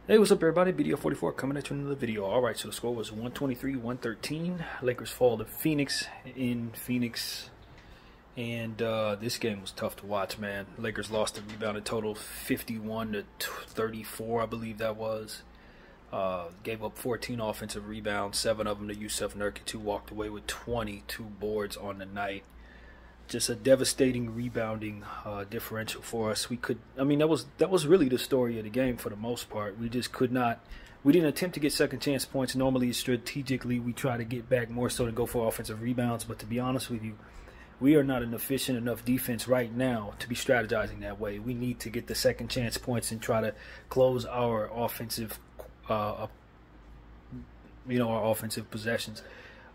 Hey, what's up, everybody? BDO 44 coming at you in another video. All right, so the score was 123-113. Lakers fall to Phoenix in Phoenix, and this game was tough to watch, man. Lakers lost the rebounded total 51-34, I believe that was. Gave up 14 offensive rebounds, 7 of them to Jusuf Nurkic, who walked away with 22 boards on the night. Just a devastating rebounding differential for us. That was really the story of the game for the most part. We just could not. We didn't attempt to get second chance points. Normally, strategically, we try to get back more so to go for offensive rebounds. But to be honest with you, we are not an efficient enough defense right now to be strategizing that way. We need to get the second chance points and try to close our offensive, our offensive possessions.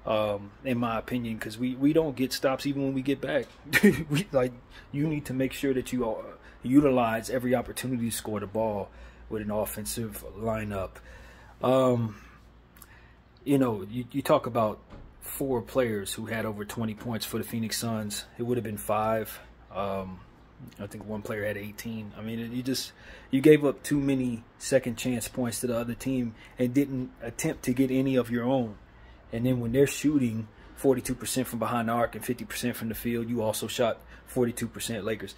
In my opinion, because we don't get stops even when we get back. You need to make sure that you utilize every opportunity to score the ball with an offensive lineup. You talk about 4 players who had over 20 points for the Phoenix Suns. It would have been 5. I think one player had 18. I mean, you gave up too many second chance points to the other team and didn't attempt to get any of your own. And then when they're shooting 42% from behind the arc and 50% from the field, you also shot 42%, Lakers.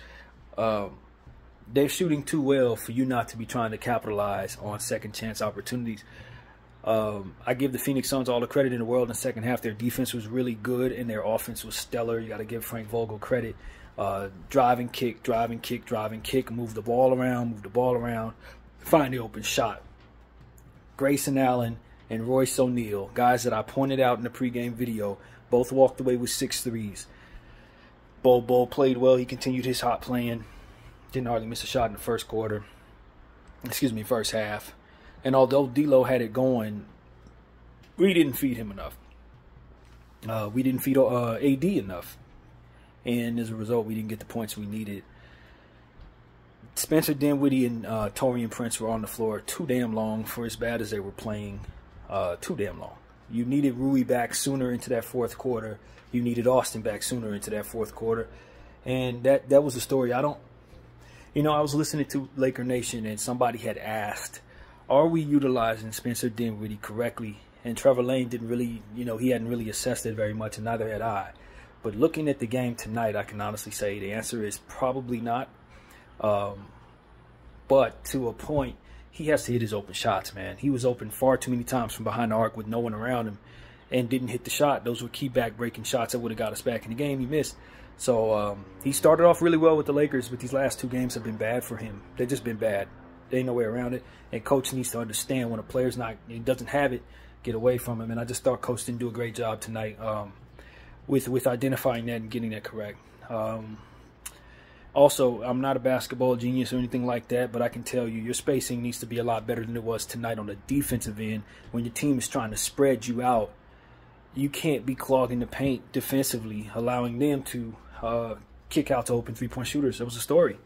They're shooting too well for you not to be trying to capitalize on second chance opportunities. I give the Phoenix Suns all the credit in the world in the second half. Their defense was really good and their offense was stellar. You got to give Frank Vogel credit. Drive and kick, move the ball around, find the open shot. Grayson Allen and Royce O'Neal, guys that I pointed out in the pregame video, both walked away with 6 threes. Bol played well. He continued his hot playing. Didn't hardly miss a shot in the first half. And although D'Lo had it going, we didn't feed him enough. We didn't feed AD enough. And as a result, we didn't get the points we needed. Spencer Dinwiddie and Taurean Prince were on the floor too damn long for as bad as they were playing. Too damn long. You needed Rui back sooner into that fourth quarter. You needed Austin back sooner into that fourth quarter. And that was the story. I was listening to Laker Nation and somebody had asked, are we utilizing Spencer Dinwiddie correctly? And Trevor Lane didn't really, he hadn't really assessed it very much, and neither had I. But looking at the game tonight, I can honestly say the answer is probably not. But to a point, he has to hit his open shots, man. He was open far too many times from behind the arc with no one around him and didn't hit the shot. Those were key back-breaking shots that would have got us back in the game. He missed. So he started off really well with the Lakers, but these last 2 games have been bad for him. They've just been bad. There ain't no way around it. And Coach needs to understand when a player's he doesn't have it, get away from him. And I just thought Coach didn't do a great job tonight with identifying that and getting that correct. Also, I'm not a basketball genius or anything like that, but I can tell you your spacing needs to be a lot better than it was tonight on the defensive end. When your team is trying to spread you out, you can't be clogging the paint defensively, allowing them to kick out to open 3-point shooters. That was the story.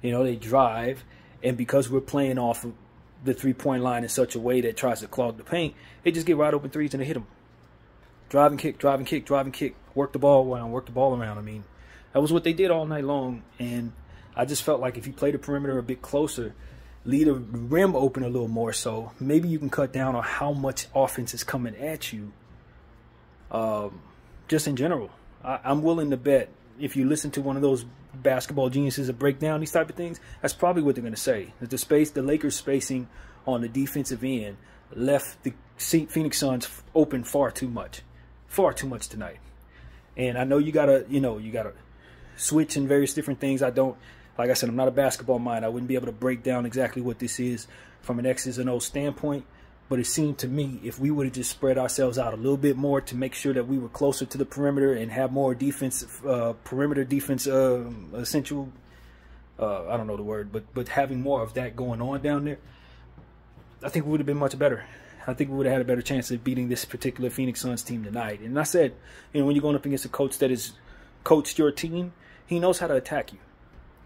They drive, and because we're playing off of the 3-point line in such a way that tries to clog the paint, they just get wide open threes and they hit them. Drive and kick, work the ball around. I mean, that was what they did all night long, and I just felt like if you play the perimeter a bit closer, leave the rim open a little more so, maybe you can cut down on how much offense is coming at you. Just in general, I'm willing to bet if you listen to one of those basketball geniuses that break down these type of things, that's probably what they're going to say. That the Lakers spacing on the defensive end left the Phoenix Suns open far too much tonight. And I know you gotta switch in various different things. Like I said, I'm not a basketball mind. I wouldn't be able to break down exactly what this is from an X's and O's standpoint. But it seemed to me if we would have just spread ourselves out a little bit more to make sure that we were closer to the perimeter and have more perimeter defense essential. I don't know the word, but having more of that going on down there, I think we would have been much better. I think we would have had a better chance of beating this particular Phoenix Suns team tonight. And I said, when you're going up against a coach that has coached your team, he knows how to attack you.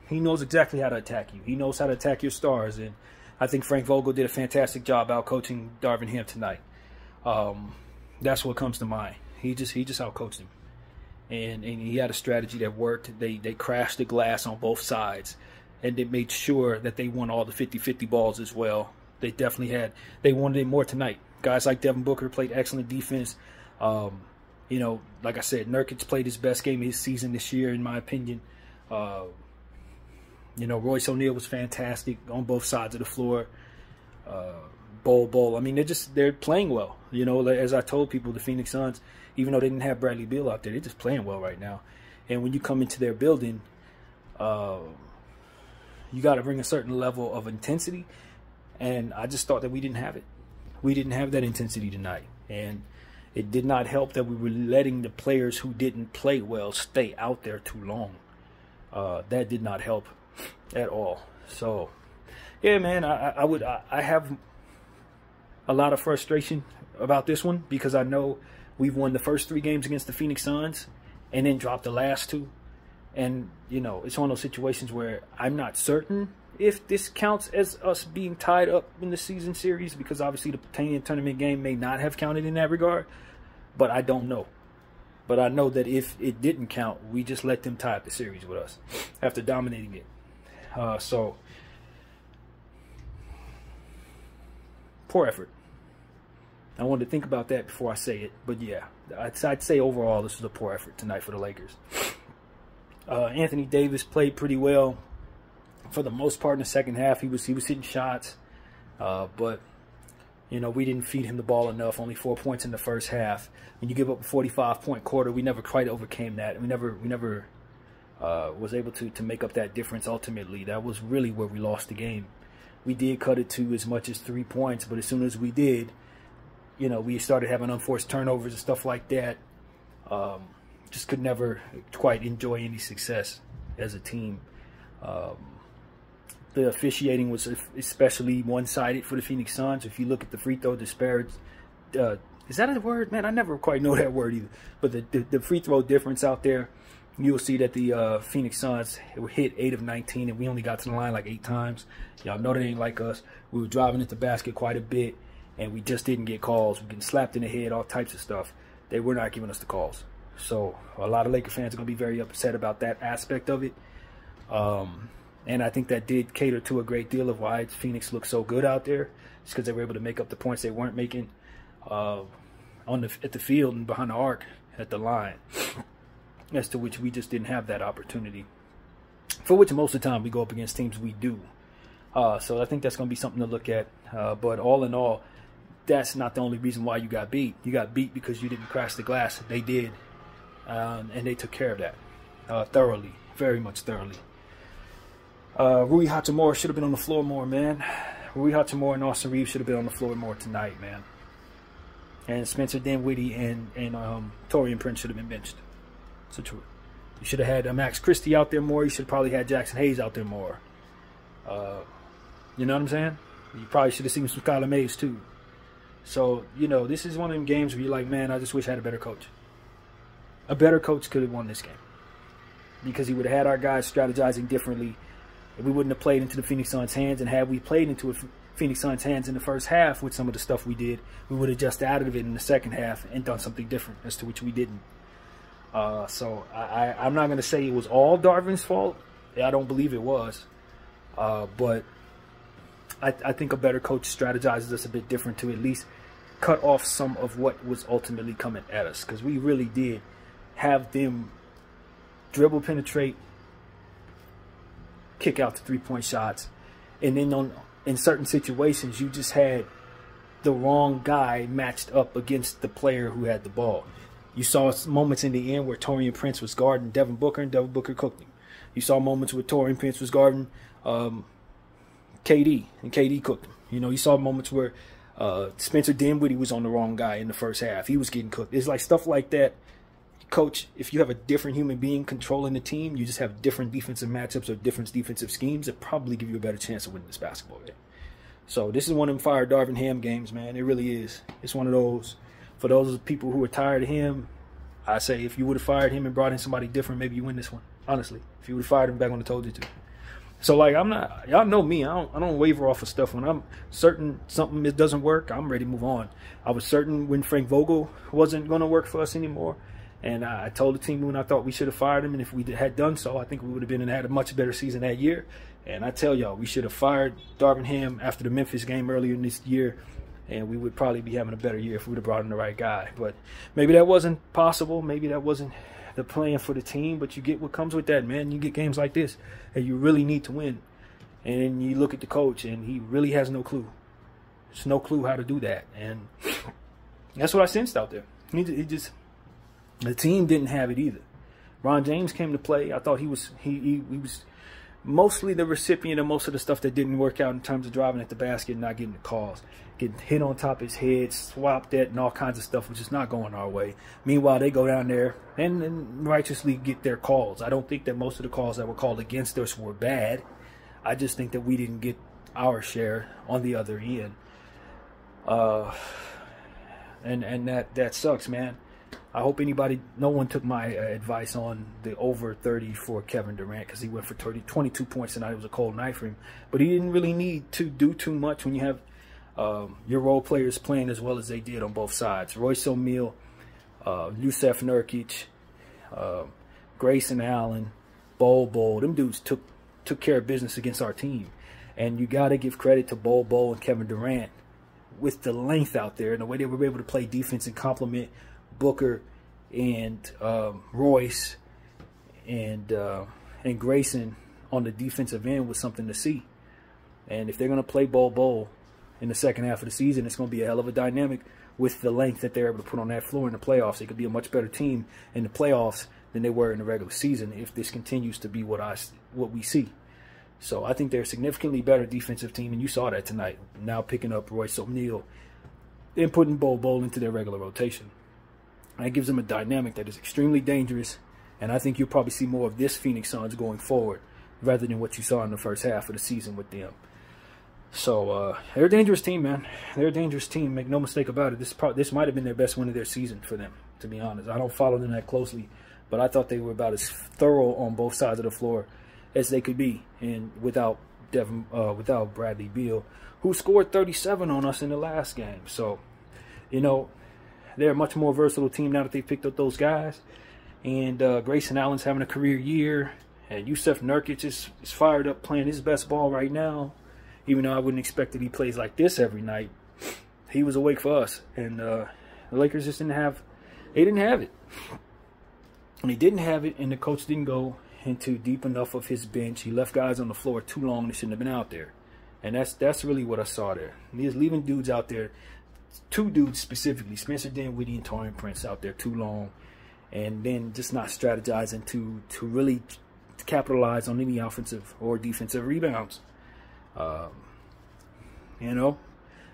He knows exactly how to attack you. He knows how to attack your stars. And I think Frank Vogel did a fantastic job out coaching Darvin Ham tonight. That's what comes to mind. He just out coached him. And he had a strategy that worked. They crashed the glass on both sides. And they made sure that they won all the 50-50 balls as well. They definitely had. They wanted it more tonight. Guys like Devin Booker played excellent defense. You know, like I said, Nurkic played his best game of his season this year, in my opinion. You know, Royce O'Neal was fantastic on both sides of the floor. Bol. I mean, they're playing well. You know, as I told people, the Phoenix Suns, even though they didn't have Bradley Beal out there, they're just playing well right now. And when you come into their building, you got to bring a certain level of intensity. And I just thought that we didn't have it. We didn't have that intensity tonight. And it did not help that we were letting the players who didn't play well stay out there too long. That did not help at all. So, yeah, man, I have a lot of frustration about this one because I know we've won the first 3 games against the Phoenix Suns and then dropped the last 2. And, you know, it's one of those situations where I'm not certain if this counts as us being tied up in the season series, because obviously the play-in tournament game may not have counted in that regard, but I don't know. But I know that if it didn't count, we just let them tie up the series with us after dominating it. So, poor effort. I wanted to think about that before I say it, but yeah, I'd say overall this was a poor effort tonight for the Lakers. Anthony Davis played pretty well for the most part in the second half. He was hitting shots, but you know, we didn't feed him the ball enough. Only 4 points in the first half. When you give up a 45-point quarter, we never quite overcame that. We never was able to make up that difference ultimately. That was really where we lost the game. We did cut it to as much as 3 points, but as soon as we did, you know, we started having unforced turnovers and stuff like that. Just could never quite enjoy any success as a team. The officiating was especially one-sided for the Phoenix Suns. If you look at the free throw disparity, is that a word? Man, I never quite know that word either. But the free throw difference out there, you'll see that the Phoenix Suns hit 8 of 19, and we only got to the line like 8 times. Y'all know they ain't like us. We were driving at the basket quite a bit, and we just didn't get calls. We're getting slapped in the head, all types of stuff. They were not giving us the calls. So a lot of Laker fans are going to be very upset about that aspect of it. And I think that did cater to a great deal of why Phoenix looked so good out there. It's because they were able to make up the points they weren't making at the field and behind the arc at the line, as to which we just didn't have that opportunity, for which most of the time we go up against teams we do. So I think that's going to be something to look at. But all in all, that's not the only reason why you got beat. You got beat because you didn't crash the glass. They did. And they took care of that thoroughly, very much thoroughly. Rui Hachimura should have been on the floor more, man. Rui Hachimura and Austin Reeves should have been on the floor more tonight, man. And Spencer Dinwiddie and Taurean Prince should have been benched. So true. You should have had Max Christie out there more. You should have probably had Jackson Hayes out there more. You know what I'm saying? You probably should have seen some Skylar Mays too. So, you know, this is one of them games where you're like, man, I just wish I had a better coach. A better coach could have won this game, because he would have had our guys strategizing differently. We wouldn't have played into the Phoenix Suns' hands, and had we played into a Phoenix Suns' hands in the first half with some of the stuff we did, we would have just out of it in the second half and done something different, as to which we didn't. So I'm not going to say it was all Darvin's fault. I don't believe it was. But I think a better coach strategizes us a bit different to at least cut off some of what was ultimately coming at us, because we really did have them dribble, penetrate, kick out the 3-point shots, and then in certain situations you just had the wrong guy matched up against the player who had the ball. You saw moments in the end where Taurean Prince was guarding Devin Booker, and Devin Booker cooked him. You saw moments where Taurean Prince was guarding KD, and KD cooked him. You know, you saw moments where Spencer Dinwiddie was on the wrong guy in the first half. He was getting cooked. It's like stuff like that. Coach, if you have a different human being controlling the team, you just have different defensive matchups or different defensive schemes that probably give you a better chance of winning this basketball game. So this is one of them fire Darvin Ham games, man. It really is. It's one of those. For those people who are tired of him, I say if you would have fired him and brought in somebody different, maybe you win this one. Honestly, if you would have fired him back when I told you to. So like, I'm not. Y'all know me. I don't waver off of stuff. When I'm certain something doesn't work, I'm ready to move on. I was certain when Frank Vogel wasn't going to work for us anymore, And I told the team when I thought we should have fired him, and if we had done so, I think we would have been and had a much better season that year. And I tell y'all, we should have fired Darvin Ham after the Memphis game earlier in this year, and we would probably be having a better year if we would have brought in the right guy. But maybe that wasn't possible. Maybe that wasn't the plan for the team. But you get what comes with that, man. You get games like this, and you really need to win. And you look at the coach, and he really has no clue. There's no clue how to do that. And that's what I sensed out there. The team didn't have it either. Ron James came to play. I thought he was mostly the recipient of most of the stuff that didn't work out in terms of driving at the basket and not getting the calls. Getting hit on top of his head, swapped at, and all kinds of stuff, which is not going our way. Meanwhile, they go down there and righteously get their calls. I don't think that most of the calls that were called against us were bad. I just think that we didn't get our share on the other end. And that sucks, man. I hope no one took my advice on the over 30 for Kevin Durant, because he went for 22 points tonight. It was a cold night for him. But he didn't really need to do too much when you have your role players playing as well as they did on both sides. Royce O'Neal, Jusuf Nurkic, Grayson Allen, Bol, them dudes took care of business against our team. And you got to give credit to Bol and Kevin Durant with the length out there and the way they were able to play defense and complement Booker and Royce and Grayson on the defensive end was something to see. And if they're going to play Bol in the second half of the season, it's going to be a hell of a dynamic with the length that they're able to put on that floor in the playoffs. They could be a much better team in the playoffs than they were in the regular season if this continues to be what we see. So I think they're a significantly better defensive team, and you saw that tonight. Now picking up Royce O'Neal and putting Bol into their regular rotation. That gives them a dynamic that is extremely dangerous, and I think you'll probably see more of this Phoenix Suns going forward rather than what you saw in the first half of the season with them. So they're a dangerous team, man. They're a dangerous team. Make no mistake about it. This might have been their best win of their season for them, to be honest. I don't follow them that closely, but I thought they were about as thorough on both sides of the floor as they could be, and without Bradley Beal, who scored 37 on us in the last game. So, you know, they're a much more versatile team now that they picked up those guys. And Grayson Allen's having a career year, and Jusuf Nurkic is fired up, playing his best ball right now. Even though I wouldn't expect that he plays like this every night, he was awake for us. And the Lakers just didn't have it. And he didn't have it, and the coach didn't go into deep enough of his bench. He left guys on the floor too long that shouldn't have been out there. And that's really what I saw there. He's leaving dudes out there, two dudes specifically, Spencer Dinwiddie and Taurean Prince, out there too long, and then just not strategizing to really capitalize on any offensive or defensive rebounds. You know,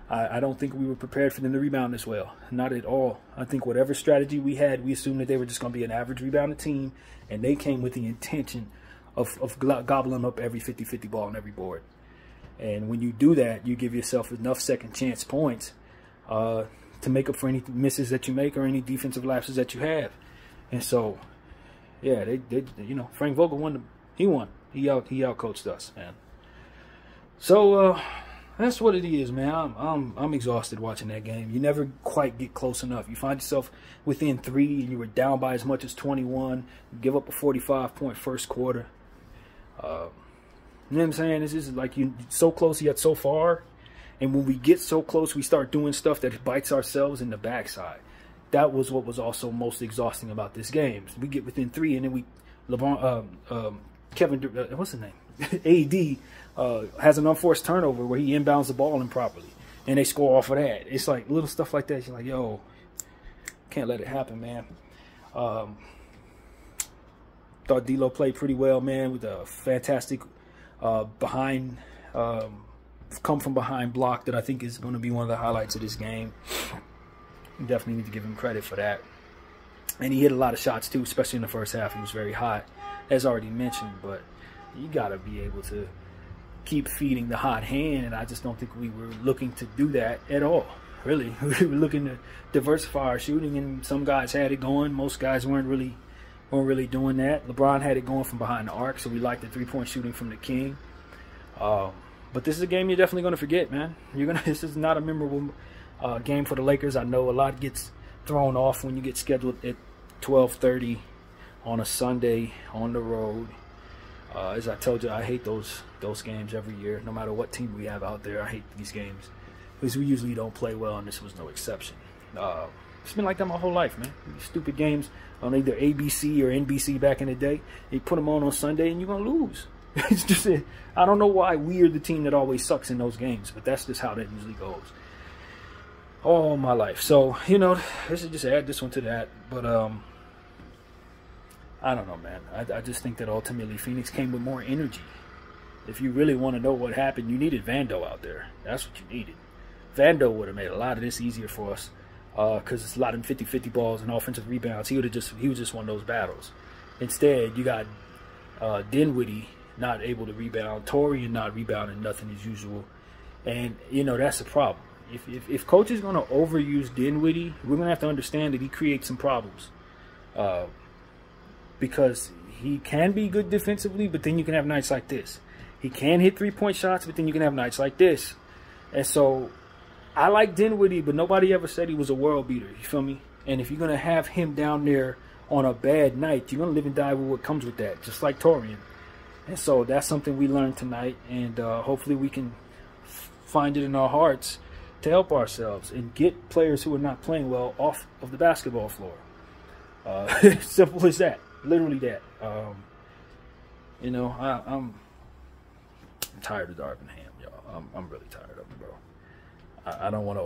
I don't think we were prepared for them to rebound as well. Not at all. I think whatever strategy we had, we assumed that they were just going to be an average rebounding team, and they came with the intention of gobbling up every 50-50 ball on every board. And when you do that, you give yourself enough second chance points to make up for any misses that you make or any defensive lapses that you have. And so, yeah, they you know, Frank Vogel won. He won. He outcoached us, man. So that's what it is, man. I'm exhausted watching that game. You never quite get close enough. You find yourself within 3, and you were down by as much as 21. You give up a 45-point first quarter. You know what I'm saying? This is like you so close yet so far. And when we get so close, we start doing stuff that bites ourselves in the backside. That was what was also most exhausting about this game. We get within 3, and then Kevin, what's his name? AD has an unforced turnover where he inbounds the ball improperly, and they score off of that. It's like little stuff like that. You're like, yo, can't let it happen, man. Thought D'Lo played pretty well, man, with a fantastic come from behind block that I think is going to be one of the highlights of this game. You definitely need to give him credit for that. And he hit a lot of shots too, especially in the first half. He was very hot, as already mentioned, but you got to be able to keep feeding the hot hand, and I just don't think we were looking to do that at all, really. We were looking to diversify our shooting, and some guys had it going. Most guys weren't really doing that. LeBron had it going from behind the arc, so we liked the three-point shooting from the King. But this is a game you're definitely going to forget, man. This is not a memorable game for the Lakers. I know a lot gets thrown off when you get scheduled at 12:30 on a Sunday on the road. As I told you, I hate those games every year. No matter what team we have out there, I hate these games because we usually don't play well, and this was no exception. It's been like that my whole life, man. These stupid games on either ABC or NBC back in the day, they put them on Sunday, and you're gonna lose. It's just I don't know why we are the team that always sucks in those games, but that's just how that usually goes. All my life. So, you know, I should just add this one to that. But I don't know, man. I just think that ultimately Phoenix came with more energy. If you really want to know what happened, you needed Vando out there. That's what you needed. Vando would have made a lot of this easier for us because it's a lot of 50-50 balls and offensive rebounds. He was just one of those battles. Instead, you got Dinwiddie not able to rebound, Torian not rebounding nothing as usual, and you know that's a problem. If coach is going to overuse Dinwiddie, we're going to have to understand that he creates some problems. Because he can be good defensively, but then you can have nights like this. He can hit three-point shots, but then you can have nights like this. And so I like Dinwiddie, but nobody ever said he was a world beater. You feel me? And if you're going to have him down there on a bad night, you're going to live and die with what comes with that, just like Torian. And so that's something we learned tonight, and hopefully we can find it in our hearts to help ourselves and get players who are not playing well off of the basketball floor. Simple as that. Literally that. You know, I'm tired of Darvin Ham, y'all. I'm really tired of him, bro. I don't want to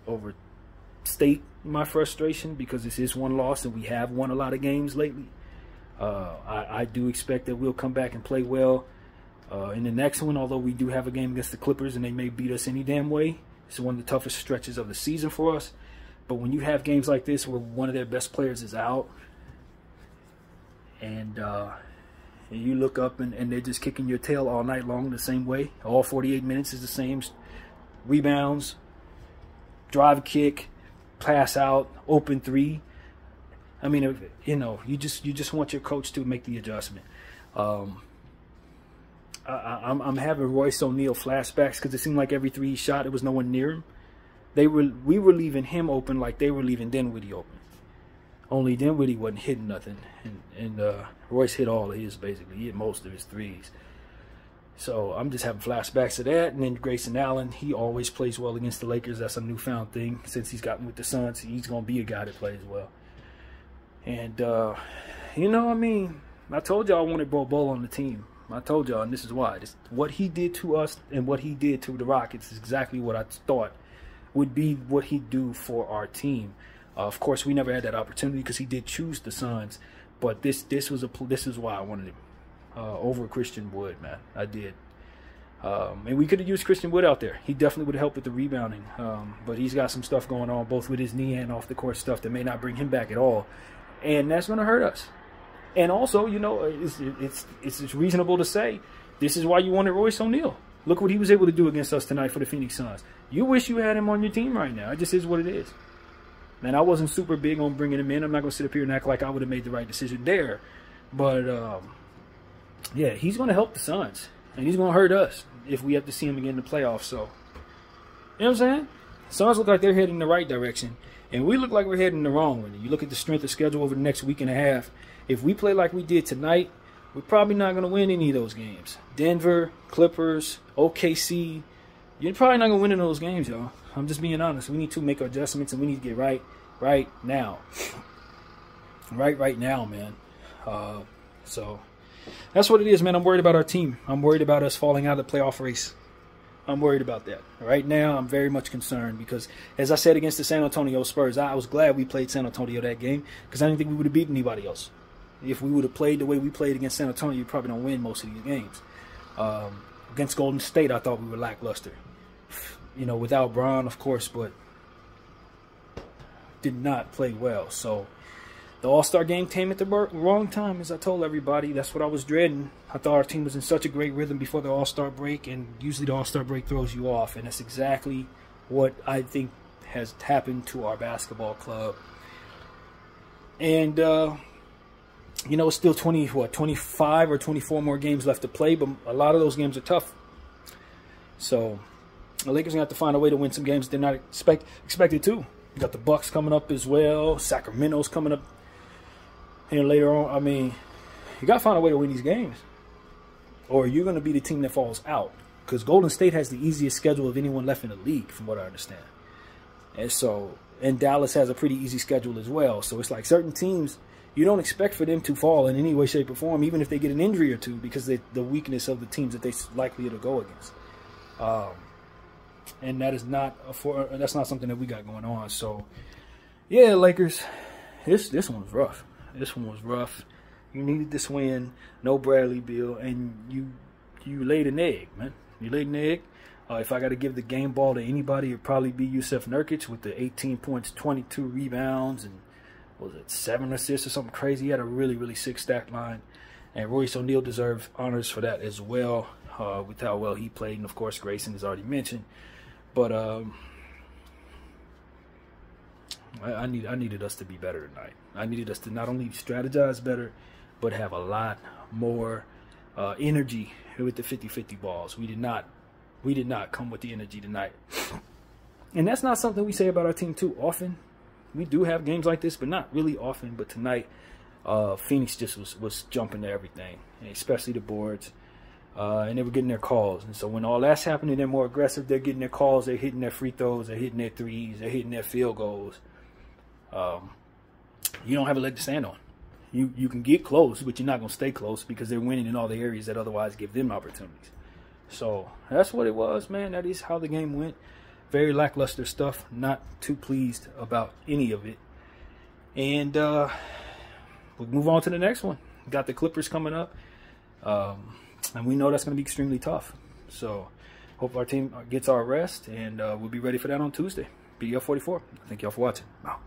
overstate my frustration because this is one loss and we have won a lot of games lately. I do expect that we'll come back and play well in the next one, although we do have a game against the Clippers and they may beat us any damn way. It's one of the toughest stretches of the season for us. But when you have games like this where one of their best players is out and you look up and they're just kicking your tail all night long the same way, all 48 minutes is the same, rebounds, drive kick, pass out, open three. I mean, you know, you just want your coach to make the adjustment. I'm having Royce O'Neal flashbacks because it seemed like every three he shot, it was no one near him. We were leaving him open like they were leaving Dinwiddie open. Only Dinwiddie wasn't hitting nothing, and Royce hit all of his basically. He hit most of his threes. So I'm just having flashbacks to that. And then Grayson Allen, he always plays well against the Lakers. That's a newfound thing since he's gotten with the Suns. He's gonna be a guy that plays well. And you know, I mean, I told y'all I wanted Bol Bol on the team. I told y'all, and this is why. What he did to us and what he did to the Rockets is exactly what I thought would be what he'd do for our team. Of course, we never had that opportunity because he did choose the Suns. But this is why I wanted him over Christian Wood, man. I did. And we could have used Christian Wood out there. He definitely would have helped with the rebounding. But he's got some stuff going on, both with his knee and off the court stuff that may not bring him back at all. And that's going to hurt us. And also, you know, it's reasonable to say this is why you wanted Royce O'Neal. Look what he was able to do against us tonight for the Phoenix Suns. You wish you had him on your team right now. It just is what it is. Man, I wasn't super big on bringing him in. I'm not going to sit up here and act like I would have made the right decision there. But, yeah, he's going to help the Suns. And he's going to hurt us if we have to see him again in the playoffs. So, you know what I'm saying? Suns look like they're heading in the right direction. And we look like we're heading the wrong one. You look at the strength of schedule over the next week and a half. If we play like we did tonight, we're probably not going to win any of those games. Denver, Clippers, OKC. You're probably not going to win in those games, y'all. I'm just being honest. We need to make adjustments, and we need to get right now. Right now, man. So that's what it is, man. I'm worried about our team. I'm worried about us falling out of the playoff race. I'm worried about that. Right now, I'm very much concerned because, as I said against the San Antonio Spurs, I was glad we played San Antonio that game because I didn't think we would have beaten anybody else. If we would have played the way we played against San Antonio, you probably don't win most of these games. Against Golden State, I thought we were lackluster. You know, without Bron, of course, but did not play well. So the All-Star game came at the wrong time, as I told everybody. That's what I was dreading. I thought our team was in such a great rhythm before the All-Star break, and usually the All-Star break throws you off, and that's exactly what I think has happened to our basketball club. And, you know, it's still 25 or 24 more games left to play, but a lot of those games are tough. So the Lakers are going to have to find a way to win some games they're not expected to. You got the Bucks coming up as well. Sacramento's coming up. And later on, I mean, you got to find a way to win these games, or you're going to be the team that falls out. Because Golden State has the easiest schedule of anyone left in the league, from what I understand. And so, and Dallas has a pretty easy schedule as well. So it's like certain teams, you don't expect for them to fall in any way, shape, or form, even if they get an injury or two, because the weakness of the teams that they're likely to go against. And that is not that's not something that we got going on. So, yeah, Lakers, this one was rough. This one was rough. You needed this win. No Bradley Beal, and you laid an egg, man. You laid an egg. If I got to give the game ball to anybody, it'd probably be Jusuf Nurkic with the 18 points, 22 rebounds, and what was it, 7 assists or something crazy. He had a really, really sick stat line. And Royce O'Neal deserved honors for that as well, with how well he played. And, of course, Grayson is already mentioned. But I needed us to be better tonight. I needed us to not only strategize better, but have a lot more energy with the 50-50 balls. We did not come with the energy tonight. And that's not something we say about our team too often. We do have games like this, but not really often. But tonight, Phoenix just was jumping to everything, especially the boards. And they were getting their calls. And so when all that's happening, they're more aggressive. They're getting their calls. They're hitting their free throws. They're hitting their threes. They're hitting their field goals. You don't have a leg to stand on. You can get close, but you're not going to stay close because they're winning in all the areas that otherwise give them opportunities. So that's what it was, man. That is how the game went. Very lackluster stuff. Not too pleased about any of it. And we'll move on to the next one. Got the Clippers coming up. And we know that's going to be extremely tough. So hope our team gets our rest, and we'll be ready for that on Tuesday. BDL 44. Thank y'all for watching. Wow.